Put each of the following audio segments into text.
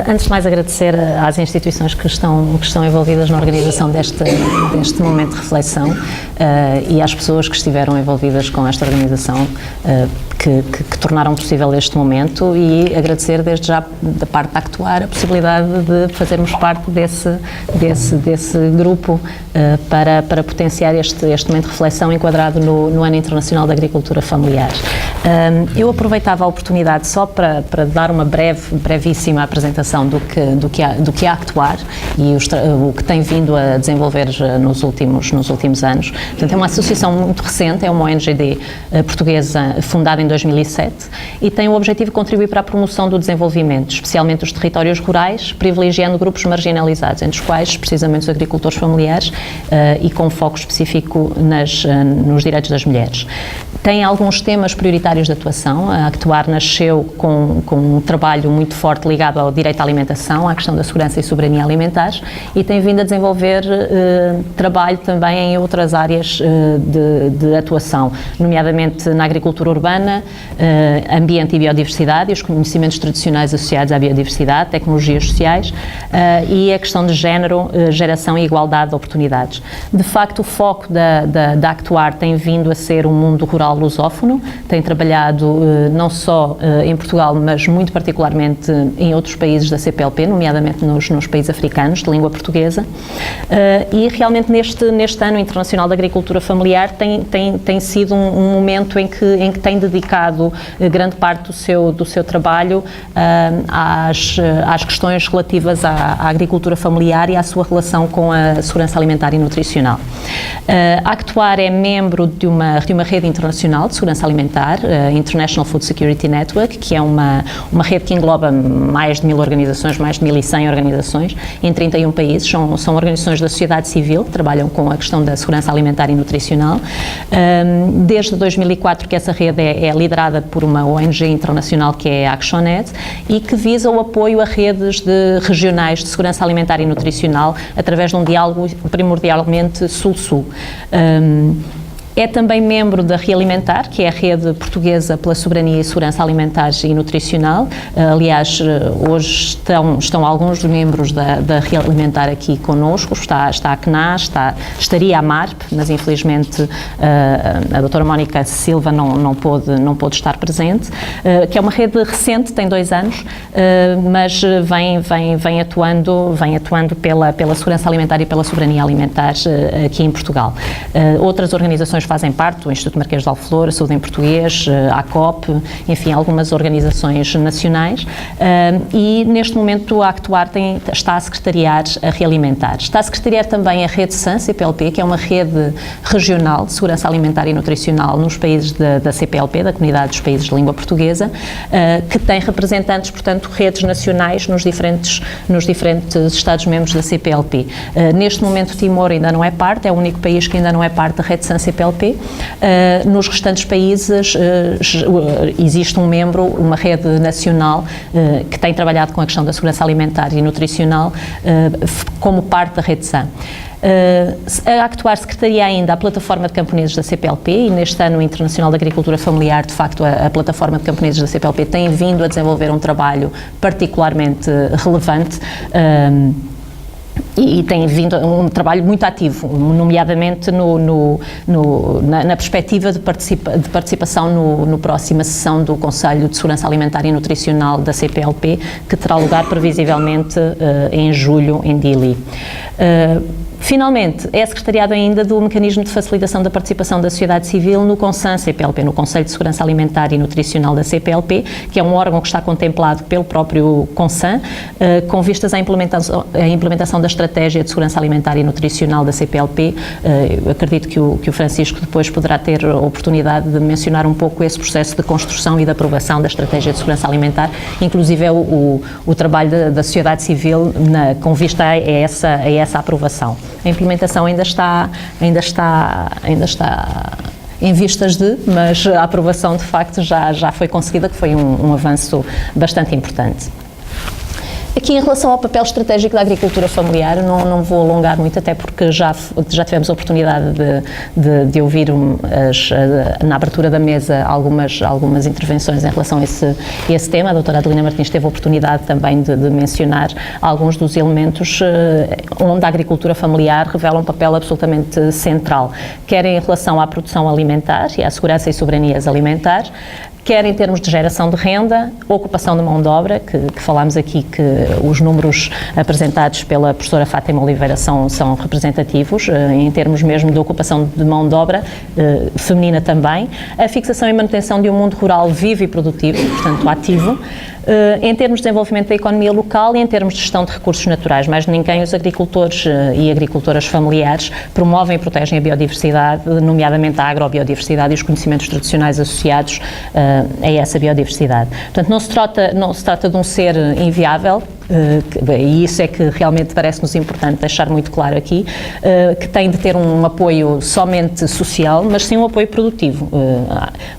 Antes de mais agradecer às instituições que estão envolvidas na organização deste momento de reflexão e às pessoas que estiveram envolvidas com esta organização, que tornaram possível este momento, e agradecer desde já da parte da Actuar a possibilidade de fazermos parte desse grupo para potenciar este momento de reflexão enquadrado no Ano Internacional da Agricultura Familiar. Eu aproveitava a oportunidade só para dar uma brevíssima apresentação do que é a Actuar e o que tem vindo a desenvolver nos últimos anos. Portanto, é uma associação muito recente, é uma ONGD portuguesa fundada em 2007 e tem o objetivo de contribuir para a promoção do desenvolvimento, especialmente dos territórios rurais, privilegiando grupos marginalizados, entre os quais precisamente os agricultores familiares e com foco específico nos direitos das mulheres. Tem alguns temas prioritários de atuação. A Actuar nasceu com um trabalho muito forte ligado ao direito à alimentação, à questão da segurança e soberania alimentar, e tem vindo a desenvolver trabalho também em outras áreas de atuação, nomeadamente na agricultura urbana, ambiente e biodiversidade, e os conhecimentos tradicionais associados à biodiversidade, tecnologias sociais e a questão de género, geração e igualdade de oportunidades. De facto, o foco da Actuar tem vindo a ser um mundo rural lusófono, tem trabalhado não só em Portugal, mas muito particularmente em outros países da CPLP, nomeadamente nos países africanos de língua portuguesa, e realmente neste Ano Internacional da Agricultura Familiar tem sido um momento em que tem dedicado grande parte do seu trabalho às questões relativas à agricultura familiar e à sua relação com a segurança alimentar e nutricional. A Actuar é membro de uma rede internacional de segurança alimentar, International Food Security Network, que é uma rede que engloba mais de 1000 organizações, mais de 1100 organizações, em 31 países. São organizações da sociedade civil que trabalham com a questão da segurança alimentar e nutricional. Desde 2004 que essa rede é liderada por uma ONG internacional que é a ActionAid e que visa o apoio a redes regionais de segurança alimentar e nutricional através de um diálogo primordialmente sul-sul. É também membro da Realimentar, que é a rede portuguesa pela soberania e segurança alimentar e nutricional. Aliás, hoje estão alguns dos membros da Realimentar aqui connosco. Está a CNAS, estaria a MARP, mas infelizmente a doutora Mónica Silva não pôde estar presente, que é uma rede recente, tem 2 anos, mas vem atuando pela segurança alimentar e pela soberania alimentar aqui em Portugal. Outras organizações fazem parte, o Instituto Marquês de Alflor, a Saúde em Português, a ACOP, enfim, algumas organizações nacionais, e neste momento a Actuar está a secretariar a Realimentar. Está a secretariar também a rede SAN CPLP, que é uma rede regional de segurança alimentar e nutricional nos países da CPLP, da Comunidade dos Países de Língua Portuguesa, que tem representantes, portanto, redes nacionais nos diferentes Estados-membros da CPLP. Neste momento Timor ainda não é parte, é o único país que ainda não é parte da rede SAN CPLP. Nos restantes países existe um membro, uma rede nacional que tem trabalhado com a questão da segurança alimentar e nutricional como parte da rede SAN. A Actuar secretaria ainda a plataforma de camponeses da CPLP e neste Ano Internacional da Agricultura Familiar, de facto, a plataforma de camponeses da CPLP tem vindo a desenvolver um trabalho particularmente relevante e tem vindo um trabalho muito ativo, nomeadamente na perspectiva de participação na próxima sessão do Conselho de Segurança Alimentar e Nutricional da CPLP, que terá lugar previsivelmente em julho em Dili. Finalmente, é secretariado ainda do Mecanismo de Facilitação da Participação da Sociedade Civil no CONSAN-CPLP, no Conselho de Segurança Alimentar e Nutricional da CPLP, que é um órgão que está contemplado pelo próprio CONSAN, com vistas à implementação da Estratégia de Segurança Alimentar e Nutricional da CPLP. Eu acredito que o Francisco depois poderá ter a oportunidade de mencionar um pouco esse processo de construção e de aprovação da Estratégia de Segurança Alimentar, inclusive o trabalho da sociedade civil com vista a essa aprovação. A implementação ainda está em vistas mas a aprovação de facto já foi conseguida, que foi um avanço bastante importante. Aqui, em relação ao papel estratégico da agricultura familiar, não vou alongar muito, até porque já tivemos a oportunidade de ouvir na abertura da mesa algumas intervenções em relação a esse tema. A doutora Adelina Martins teve a oportunidade também de mencionar alguns dos elementos onde a agricultura familiar revela um papel absolutamente central, quer em relação à produção alimentar e à segurança e soberanias alimentares, quer em termos de geração de renda, ocupação de mão de obra, que falámos aqui que os números apresentados pela professora Fátima Oliveira são representativos, em termos mesmo de ocupação de mão de obra, feminina também, a fixação e manutenção de um mundo rural vivo e produtivo, portanto ativo, em termos de desenvolvimento da economia local e em termos de gestão de recursos naturais. Mais de ninguém, os agricultores e agricultoras familiares promovem e protegem a biodiversidade, nomeadamente a agrobiodiversidade e os conhecimentos tradicionais associados a essa biodiversidade. Portanto, não se trata de um ser inviável, e isso é que realmente parece-nos importante deixar muito claro aqui, que tem de ter um apoio somente social, mas sim um apoio produtivo,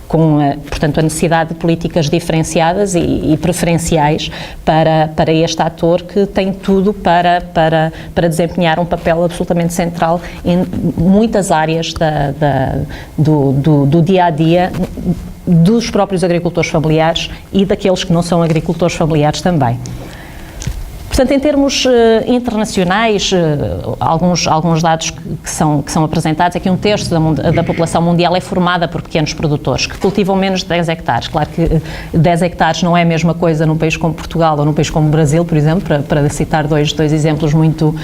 com, portanto, a necessidade de políticas diferenciadas e preferenciais para este ator que tem tudo para desempenhar um papel absolutamente central em muitas áreas do dia-a-dia dos próprios agricultores familiares e daqueles que não são agricultores familiares também. Portanto, em termos internacionais, alguns dados que são apresentados é que 1/3 da população mundial é formada por pequenos produtores, que cultivam menos de 10 hectares. Claro que 10 hectares não é a mesma coisa num país como Portugal ou num país como o Brasil, por exemplo, para citar dois exemplos muito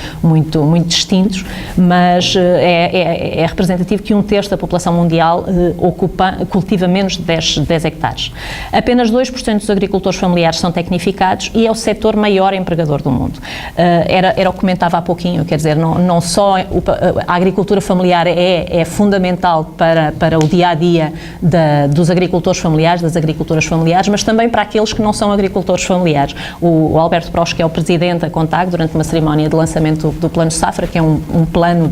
distintos, mas é representativo que 1/3 da população mundial cultiva menos de 10 hectares. Apenas 2% dos agricultores familiares são tecnificados e é o setor maior empregador do mundo. Era o que comentava há pouquinho, quer dizer, não só a agricultura familiar é fundamental para o dia-a-dia dos agricultores familiares, das agricultoras familiares, mas também para aqueles que não são agricultores familiares. O Alberto Prost, que é o presidente da CONTAG, durante uma cerimónia de lançamento do Plano Safra, que é um plano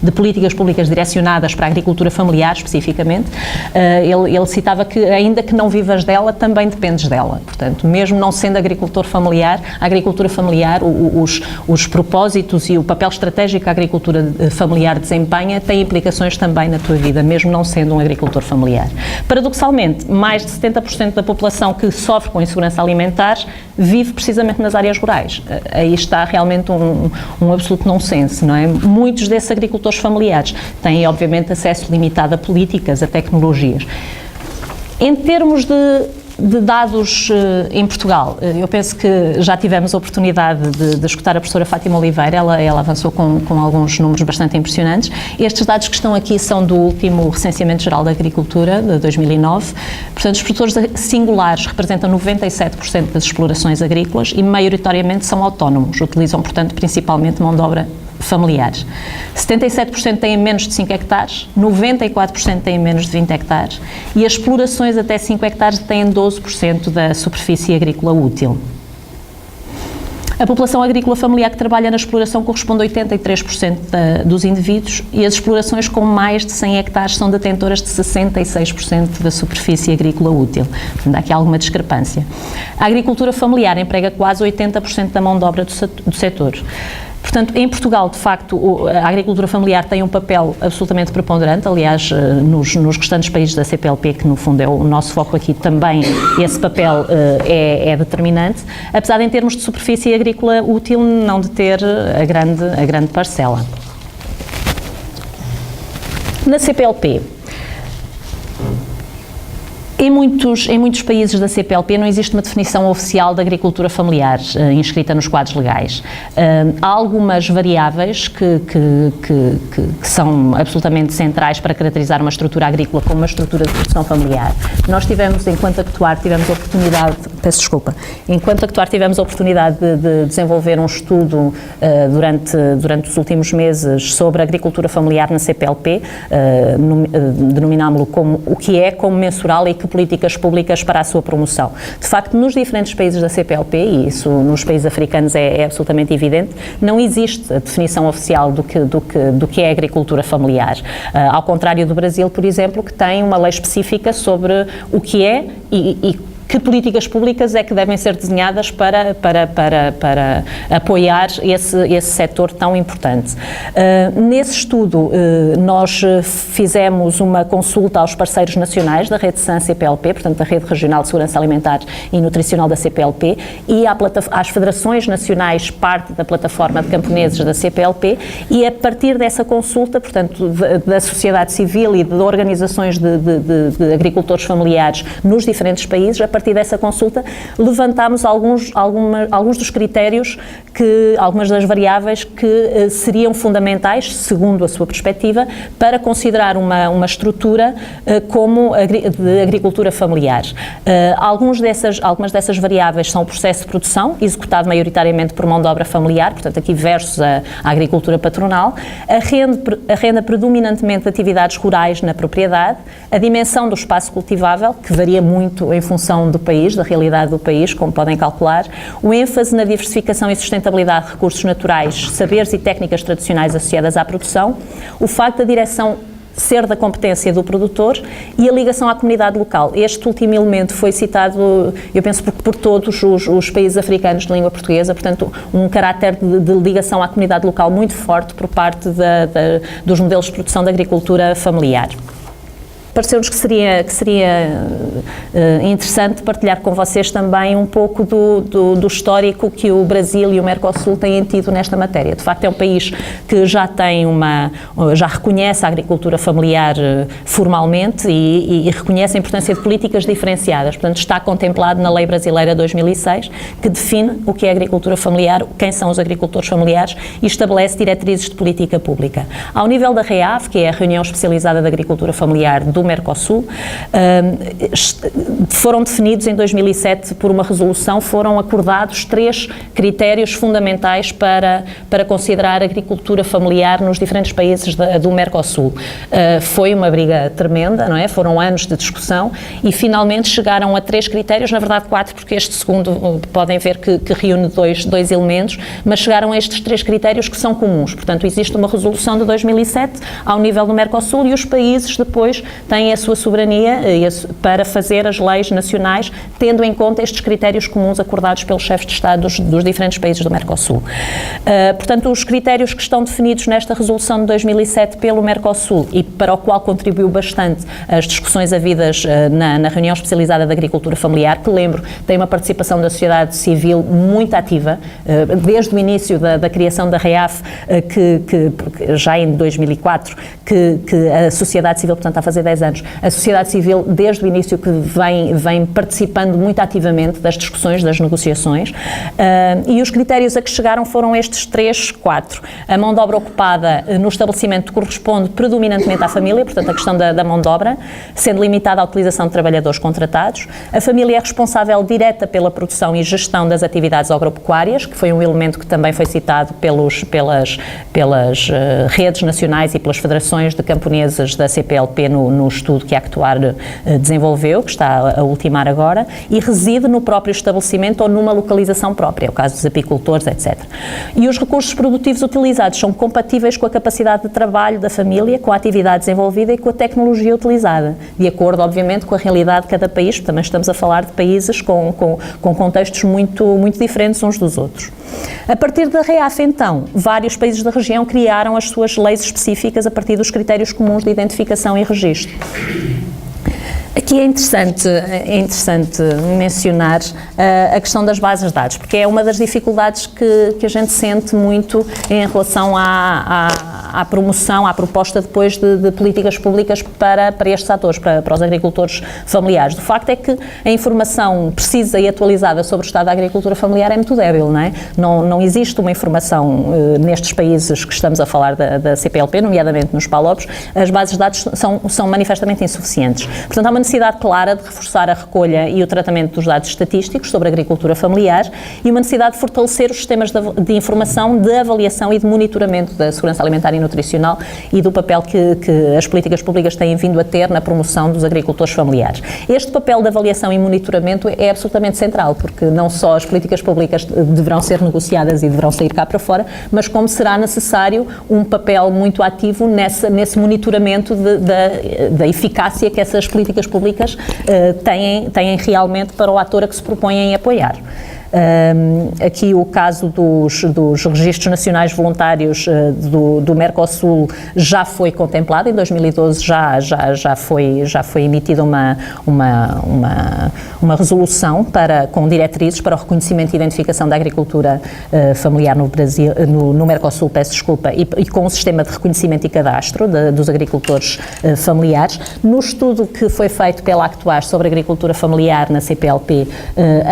de políticas públicas direcionadas para a agricultura familiar, especificamente, ele citava que, ainda que não vivas dela, também dependes dela. Portanto, mesmo não sendo agricultor familiar, a agricultura familiar, os propósitos e o papel estratégico que a agricultura familiar desempenha tem implicações também na tua vida, mesmo não sendo um agricultor familiar. Paradoxalmente, mais de 70% da população que sofre com insegurança alimentar vive precisamente nas áreas rurais. Aí está realmente um absoluto nonsense, não é? Muitos desses agricultores familiares têm, obviamente, acesso limitado a políticas, a tecnologias. Em termos de dados em Portugal, eu penso que já tivemos a oportunidade de escutar a professora Fátima Oliveira, ela avançou com alguns números bastante impressionantes. Estes dados que estão aqui são do último Recenseamento Geral da Agricultura, de 2009. Portanto, os produtores singulares representam 97% das explorações agrícolas e maioritariamente são autónomos, utilizam, portanto, principalmente mão de obra familiares. 77% têm menos de 5 hectares, 94% têm menos de 20 hectares e as explorações até 5 hectares têm 12% da superfície agrícola útil. A população agrícola familiar que trabalha na exploração corresponde a 83% dos indivíduos e as explorações com mais de 100 hectares são detentoras de 66% da superfície agrícola útil. Portanto, há aqui alguma discrepância. A agricultura familiar emprega quase 80% da mão de obra do setor. Portanto, em Portugal, de facto, a agricultura familiar tem um papel absolutamente preponderante, aliás, nos restantes países da CPLP, que no fundo é o nosso foco aqui, também esse papel é determinante, apesar de, em termos de superfície agrícola útil, não de ter a grande parcela. Na CPLP, em muitos países da CPLP não existe uma definição oficial da agricultura familiar inscrita nos quadros legais. Há algumas variáveis que são absolutamente centrais para caracterizar uma estrutura agrícola como uma estrutura de produção familiar. Nós tivemos, enquanto Actuar, tivemos a oportunidade de desenvolver um estudo durante os últimos meses sobre a agricultura familiar na CPLP, denominámo-lo como o que é, como mensurá-lo e que políticas públicas para a sua promoção. De facto, nos diferentes países da CPLP, e isso nos países africanos é absolutamente evidente, não existe a definição oficial do que é agricultura familiar. Ao contrário do Brasil, por exemplo, que tem uma lei específica sobre o que é e que políticas públicas é que devem ser desenhadas para apoiar esse setor tão importante. Nesse estudo, nós fizemos uma consulta aos parceiros nacionais da rede SAN CPLP, portanto da Rede Regional de Segurança Alimentar e Nutricional da CPLP, e às federações nacionais, parte da plataforma de camponeses da CPLP, e a partir dessa consulta, portanto, da sociedade civil e de organizações de agricultores familiares nos diferentes países, a partir dessa consulta levantámos alguns dos critérios, algumas das variáveis que seriam fundamentais, segundo a sua perspectiva, para considerar uma estrutura como de agricultura familiar. Algumas dessas variáveis são o processo de produção, executado maioritariamente por mão de obra familiar, portanto aqui versus a agricultura patronal, a renda predominantemente de atividades rurais na propriedade, a dimensão do espaço cultivável, que varia muito em função do país, da realidade do país, como podem calcular, o ênfase na diversificação e sustentabilidade de recursos naturais, saberes e técnicas tradicionais associadas à produção, o facto da direção ser da competência do produtor e a ligação à comunidade local. Este último elemento foi citado, eu penso, por todos os países africanos de língua portuguesa, portanto, um caráter de ligação à comunidade local muito forte por parte dos modelos de produção da agricultura familiar. Pareceu-nos que seria interessante partilhar com vocês também um pouco do histórico que o Brasil e o Mercosul têm tido nesta matéria. De facto, é um país que já reconhece a agricultura familiar formalmente e reconhece a importância de políticas diferenciadas. Portanto, está contemplado na Lei Brasileira 2006, que define o que é agricultura familiar, quem são os agricultores familiares e estabelece diretrizes de política pública. Ao nível da REAF, que é a Reunião Especializada de Agricultura Familiar do Mercosul, foram definidos em 2007 por uma resolução, foram acordados 3 critérios fundamentais para considerar a agricultura familiar nos diferentes países do Mercosul. Foi uma briga tremenda, não é? Foram anos de discussão e finalmente chegaram a 3 critérios, na verdade 4, porque este segundo podem ver que reúne dois elementos, mas chegaram a estes 3 critérios que são comuns. Portanto, existe uma resolução de 2007 ao nível do Mercosul e os países depois têm a sua soberania para fazer as leis nacionais, tendo em conta estes critérios comuns acordados pelos chefes de Estado dos diferentes países do Mercosul. Portanto, os critérios que estão definidos nesta resolução de 2007 pelo Mercosul e para o qual contribuiu bastante as discussões havidas na reunião especializada de agricultura familiar, que lembro, tem uma participação da sociedade civil muito ativa, desde o início da criação da REAF, que já em 2004, que a sociedade civil, portanto, está a fazer 10 anos, a sociedade civil, desde o início, que vem participando muito ativamente das discussões, das negociações, e os critérios a que chegaram foram estes 4. A mão de obra ocupada no estabelecimento corresponde predominantemente à família, portanto, a questão da mão de obra, sendo limitada à utilização de trabalhadores contratados. A família é responsável direta pela produção e gestão das atividades agropecuárias, que foi um elemento que também foi citado pelas redes nacionais e pelas federações de camponeses da CPLP no estudo que a Actuar desenvolveu, que está a ultimar agora, e reside no próprio estabelecimento ou numa localização própria, é o caso dos apicultores, etc. E os recursos produtivos utilizados são compatíveis com a capacidade de trabalho da família, com a atividade desenvolvida e com a tecnologia utilizada, de acordo, obviamente, com a realidade de cada país. Também estamos a falar de países com contextos muito diferentes uns dos outros. A partir da REAF, então, vários países da região criaram as suas leis específicas a partir dos critérios comuns de identificação e registro. Aqui é interessante mencionar a questão das bases de dados, porque é uma das dificuldades que a gente sente muito em relação à promoção, à proposta depois de políticas públicas para estes atores, para os agricultores familiares. O facto é que a informação precisa e atualizada sobre o estado da agricultura familiar é muito débil, não é? Não existe uma informação nestes países que estamos a falar da CPLP, nomeadamente nos PALOPs, as bases de dados são manifestamente insuficientes. Portanto, há uma necessidade clara de reforçar a recolha e o tratamento dos dados estatísticos sobre a agricultura familiar e uma necessidade de fortalecer os sistemas de informação, de avaliação e de monitoramento da segurança alimentar e nutricional e do papel que as políticas públicas têm vindo a ter na promoção dos agricultores familiares. Este papel de avaliação e monitoramento é absolutamente central, porque não só as políticas públicas deverão ser negociadas e deverão sair cá para fora, mas como será necessário um papel muito ativo nesse monitoramento da eficácia que essas políticas públicas têm realmente para o ator a que se propõem apoiar. Aqui o caso dos registros nacionais voluntários do Mercosul já foi contemplado, em 2012 já foi emitida uma resolução com diretrizes para o reconhecimento e identificação da agricultura familiar no Brasil, no Mercosul, peço desculpa, e com o sistema de reconhecimento e cadastro dos agricultores familiares. No estudo que foi feito pela Actuar sobre agricultura familiar na CPLP,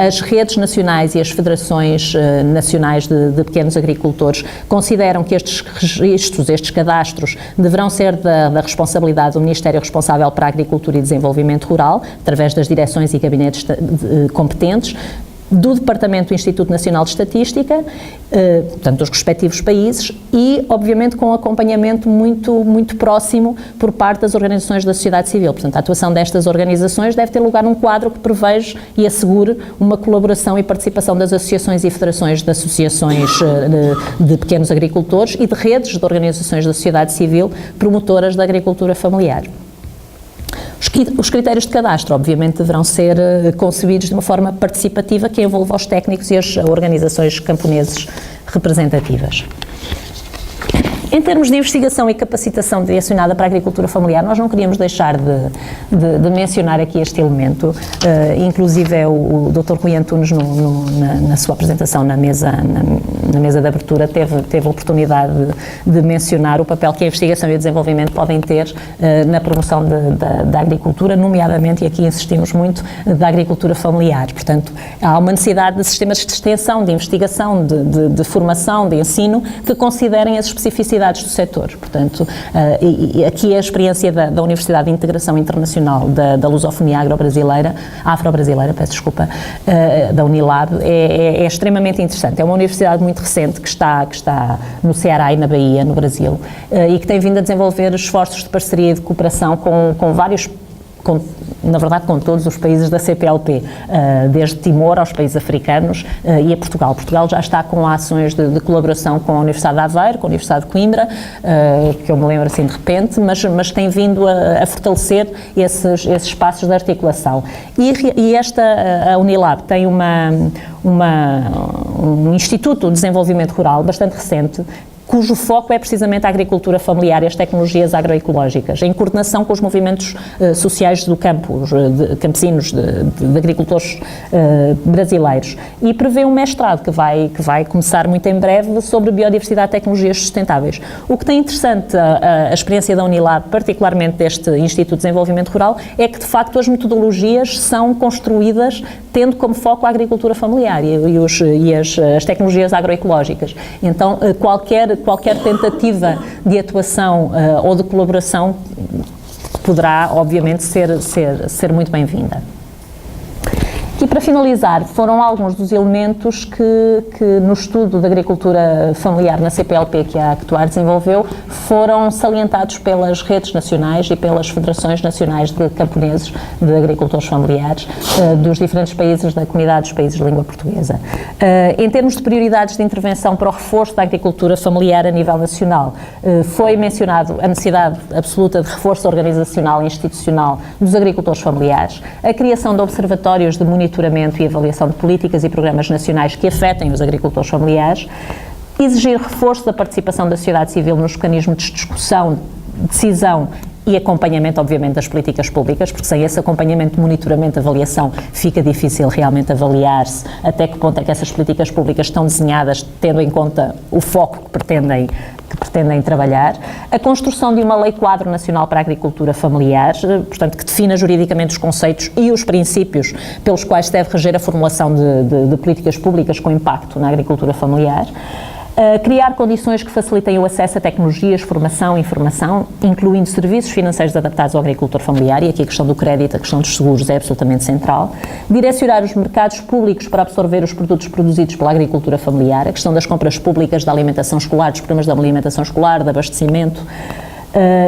as redes nacionais e as federações nacionais de pequenos agricultores consideram que estes registros, estes cadastros, deverão ser da responsabilidade do Ministério responsável para a Agricultura e Desenvolvimento Rural, através das direções e gabinetes competentes, do Departamento do Instituto Nacional de Estatística, portanto, dos respectivos países, e, obviamente, com acompanhamento muito próximo por parte das organizações da sociedade civil. Portanto, a atuação destas organizações deve ter lugar num quadro que preveja e assegure uma colaboração e participação das associações e federações de associações de pequenos agricultores e de redes de organizações da sociedade civil promotoras da agricultura familiar. Os critérios de cadastro, obviamente, deverão ser concebidos de uma forma participativa que envolva os técnicos e as organizações camponeses representativas. Em termos de investigação e capacitação direcionada para a agricultura familiar, nós não queríamos deixar de mencionar aqui este elemento. Inclusive, o Dr. Rui Antunes, na sua apresentação na mesa de abertura, teve a oportunidade de mencionar o papel que a investigação e o desenvolvimento podem ter na promoção da agricultura, nomeadamente, e aqui insistimos muito, da agricultura familiar. Portanto, há uma necessidade de sistemas de extensão, de investigação, de formação, de ensino, que considerem as especificidades do setor. Portanto, aqui a experiência da Universidade de Integração Internacional da Lusofonia Afro-Brasileira, peço desculpa, da Unilab, é extremamente interessante. É uma universidade muito recente que está no Ceará e na Bahia, no Brasil, e que tem vindo a desenvolver esforços de parceria e de cooperação com vários, na verdade, com todos os países da CPLP, desde Timor aos países africanos e a Portugal. Portugal já está com ações de colaboração com a Universidade de Aveiro, com a Universidade de Coimbra, que eu me lembro assim de repente, mas tem vindo a fortalecer esses espaços de articulação. E a Unilab tem um Instituto de Desenvolvimento Rural bastante recente, cujo foco é precisamente a agricultura familiar e as tecnologias agroecológicas, em coordenação com os movimentos sociais do campo, campesinos, de agricultores brasileiros. E prevê um mestrado que vai começar muito em breve sobre biodiversidade e tecnologias sustentáveis. O que tem interessante a experiência da Unilab, particularmente deste Instituto de Desenvolvimento Rural, é que, de facto, as metodologias são construídas tendo como foco a agricultura familiar e as tecnologias agroecológicas. Então, qualquer tentativa de atuação ou de colaboração poderá, obviamente, ser muito bem-vinda. E, para finalizar, foram alguns dos elementos que no estudo da agricultura familiar na CPLP que a Actuar desenvolveu foram salientados pelas redes nacionais e pelas federações nacionais de camponeses, de agricultores familiares, dos diferentes países da comunidade dos países de língua portuguesa. Em termos de prioridades de intervenção para o reforço da agricultura familiar a nível nacional, foi mencionado a necessidade absoluta de reforço organizacional e institucional dos agricultores familiares, a criação de observatórios de monitoramento e avaliação de políticas e programas nacionais que afetem os agricultores familiares, exigir reforço da participação da sociedade civil nos mecanismos de discussão, decisão e acompanhamento, obviamente, das políticas públicas, porque sem esse acompanhamento, monitoramento, avaliação, fica difícil realmente avaliar-se até que ponto é que essas políticas públicas estão desenhadas, tendo em conta o foco que pretendem trabalhar. A construção de uma lei quadro nacional para a agricultura familiar, portanto, que defina juridicamente os conceitos e os princípios pelos quais se deve reger a formulação de políticas públicas com impacto na agricultura familiar. Criar condições que facilitem o acesso a tecnologias, formação e informação, incluindo serviços financeiros adaptados ao agricultor familiar, e aqui a questão do crédito, a questão dos seguros é absolutamente central. Direcionar os mercados públicos para absorver os produtos produzidos pela agricultura familiar, a questão das compras públicas da alimentação escolar, dos programas de alimentação escolar, de abastecimento.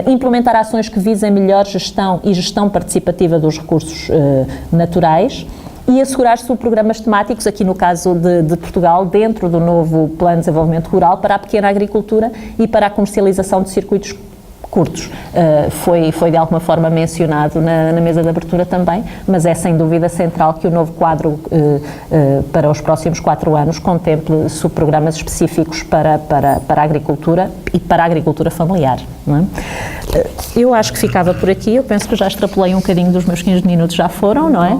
Implementar ações que visem melhor gestão e gestão participativa dos recursos naturais. E assegurar-se de programas temáticos, aqui no caso de Portugal, dentro do novo Plano de Desenvolvimento Rural, para a pequena agricultura e para a comercialização de circuitos curtos. Foi de alguma forma mencionado na mesa de abertura também, mas é sem dúvida central que o novo quadro para os próximos 4 anos contemple subprogramas específicos para a agricultura e para a agricultura familiar. Não é? Eu acho que ficava por aqui, eu penso que já extrapolei um bocadinho dos meus 15 minutos, já foram, não é?